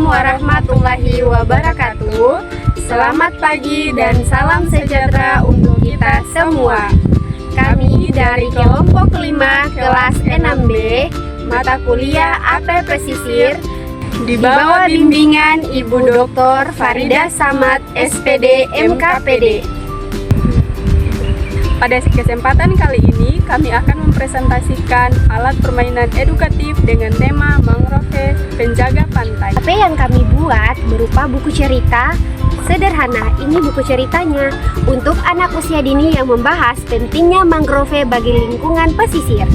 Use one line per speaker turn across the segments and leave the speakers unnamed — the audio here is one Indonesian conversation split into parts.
warahmatullahi wabarakatuh. Selamat pagi dan salam sejahtera untuk kita semua. Kami dari kelompok 5 kelas 6B mata kuliah AP Pesisir di bawah bimbingan Ibu Dr. Farida Samad SPD MKPD.
Pada kesempatan kali ini, kami akan mempresentasikan alat permainan edukatif dengan tema mangrove penjaga pantai.
Apa yang kami buat berupa buku cerita sederhana. Ini buku ceritanya untuk anak usia dini yang membahas pentingnya mangrove bagi lingkungan pesisir.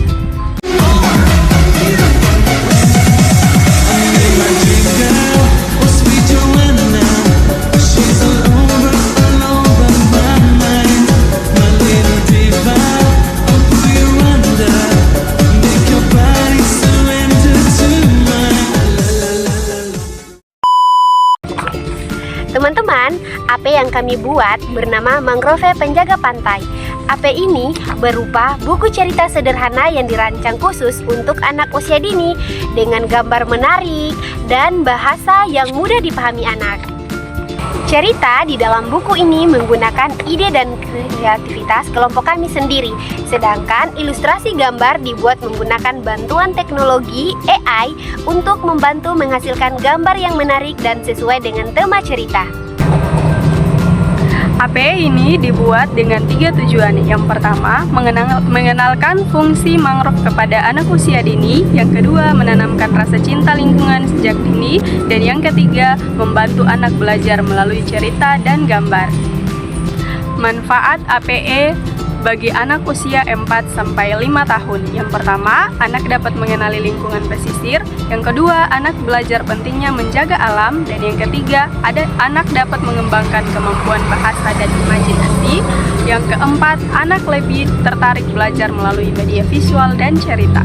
Teman-teman, AP yang kami buat bernama Mangrove Penjaga Pantai. AP ini berupa buku cerita sederhana yang dirancang khusus untuk anak usia dini dengan gambar menarik dan bahasa yang mudah dipahami anak. Cerita di dalam buku ini menggunakan ide dan kreativitas kelompok kami sendiri, sedangkan ilustrasi gambar dibuat menggunakan bantuan teknologi AI untuk membantu menghasilkan gambar yang menarik dan sesuai dengan tema cerita.
AP ini dibuat dengan 3 tujuan. Yang pertama, mengenalkan fungsi mangrove kepada anak usia dini. Yang kedua, menanamkan rasa cinta lingkungan sejak dini. Dan yang ketiga, membantu anak belajar melalui cerita dan gambar. Manfaat APE bagi anak usia 4-5 tahun. Yang pertama, anak dapat mengenali lingkungan pesisir. Yang kedua, anak belajar pentingnya menjaga alam. Dan yang ketiga, anak dapat mengembangkan kemampuan bahasa dan imajinasi. Yang keempat, anak lebih tertarik belajar melalui media visual dan cerita.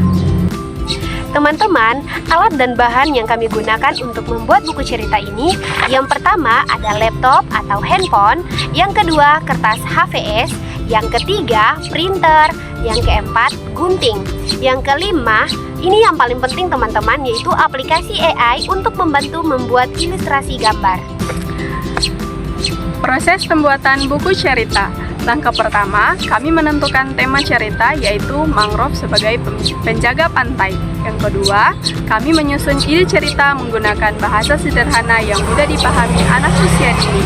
Teman-teman, alat dan bahan yang kami gunakan untuk membuat buku cerita ini, yang pertama ada laptop atau handphone, yang kedua kertas HVS, yang ketiga printer, yang keempat gunting, yang kelima ini yang paling penting teman-teman, yaitu aplikasi AI untuk membantu membuat ilustrasi gambar.
Proses pembuatan buku cerita. Langkah pertama, kami menentukan tema cerita yaitu mangrove sebagai penjaga pantai. Yang kedua, kami menyusun ide cerita menggunakan bahasa sederhana yang mudah dipahami anak usia dini.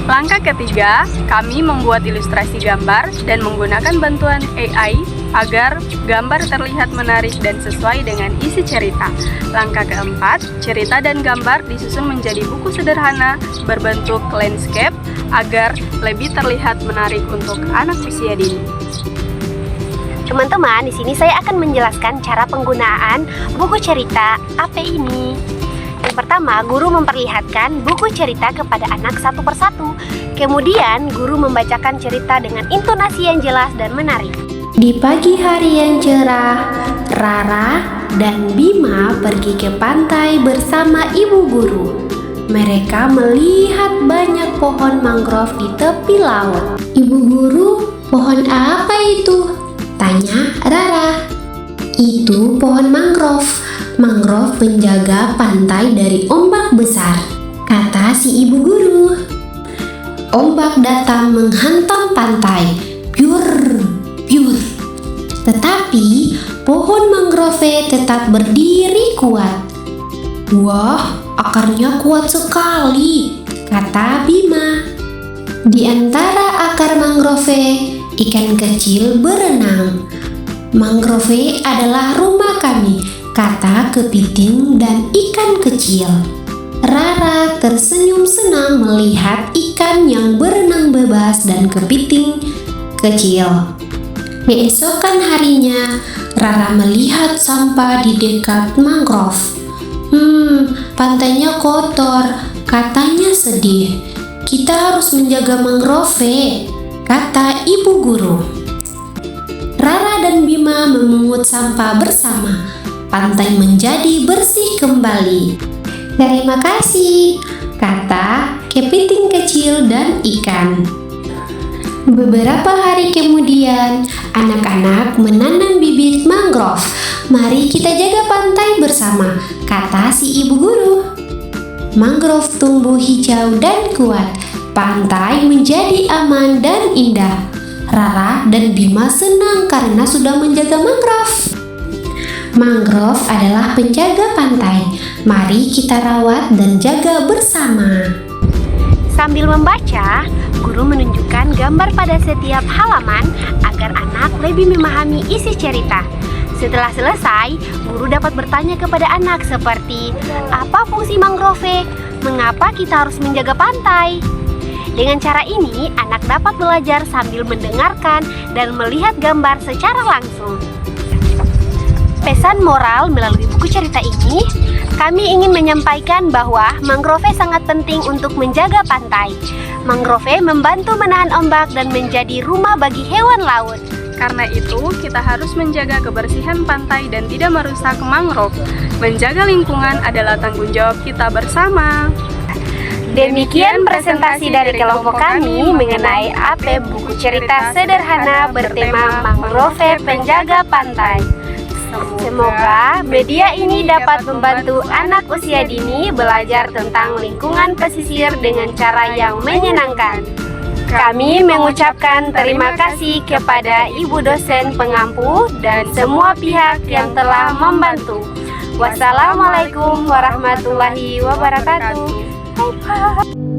Langkah ketiga, kami membuat ilustrasi gambar dan menggunakan bantuan AI agar gambar terlihat menarik dan sesuai dengan isi cerita. Langkah keempat, cerita dan gambar disusun menjadi buku sederhana berbentuk landscape agar lebih terlihat menarik untuk anak usia dini.
Teman-teman, di sini saya akan menjelaskan cara penggunaan buku cerita AP ini. Yang pertama, guru memperlihatkan buku cerita kepada anak satu persatu. Kemudian, guru membacakan cerita dengan intonasi yang jelas dan menarik. Di pagi hari yang cerah, Rara dan Bima pergi ke pantai bersama ibu guru. Mereka melihat banyak pohon mangrove di tepi laut. "Ibu guru, pohon apa itu?" tanya Rara. "Itu pohon mangrove. Mangrove penjaga pantai dari ombak besar," kata si ibu guru. "Ombak datang menghantam pantai, piur, piur. Tetapi pohon mangrove tetap berdiri kuat." "Wah, akarnya kuat sekali," kata Bima. "Di antara akar mangrove, ikan kecil berenang. Mangrove adalah rumah kami," kata kepiting dan ikan kecil. Rara tersenyum senang melihat ikan yang berenang bebas dan kepiting kecil. Keesokan harinya, Rara melihat sampah di dekat mangrove. Pantainya kotor," katanya sedih. "Kita harus menjaga mangrove," kata ibu guru. Rara dan Bima memungut sampah bersama. Pantai menjadi bersih kembali. "Terima kasih," kata kepiting kecil dan ikan. Beberapa hari kemudian, anak-anak menanam bibit mangrove. "Mari kita jaga pantai bersama," kata si ibu guru.
Mangrove tumbuh hijau dan kuat. Pantai menjadi aman dan indah. Rara dan Bima senang karena sudah menjaga mangrove. Mangrove adalah penjaga pantai. Mari kita rawat dan jaga bersama.
Sambil membaca, guru menunjukkan gambar pada setiap halaman agar anak lebih memahami isi cerita. Setelah selesai, guru dapat bertanya kepada anak seperti, apa fungsi mangrove? Mengapa kita harus menjaga pantai? Dengan cara ini, anak dapat belajar sambil mendengarkan dan melihat gambar secara langsung. Pesan moral melalui buku cerita ini, kami ingin menyampaikan bahwa mangrove sangat penting untuk menjaga pantai. Mangrove membantu menahan ombak dan menjadi rumah bagi hewan laut.
Karena itu, kita harus menjaga kebersihan pantai dan tidak merusak mangrove. Menjaga lingkungan adalah tanggung jawab kita bersama.
Demikian presentasi dari kelompok kami mengenai AP buku cerita sederhana bertema Mangrove Penjaga Pantai. Semoga media ini dapat membantu anak usia dini belajar tentang lingkungan pesisir dengan cara yang menyenangkan. Kami mengucapkan terima kasih kepada Ibu dosen pengampu dan semua pihak yang telah membantu. Wassalamualaikum warahmatullahi wabarakatuh. Bye-bye.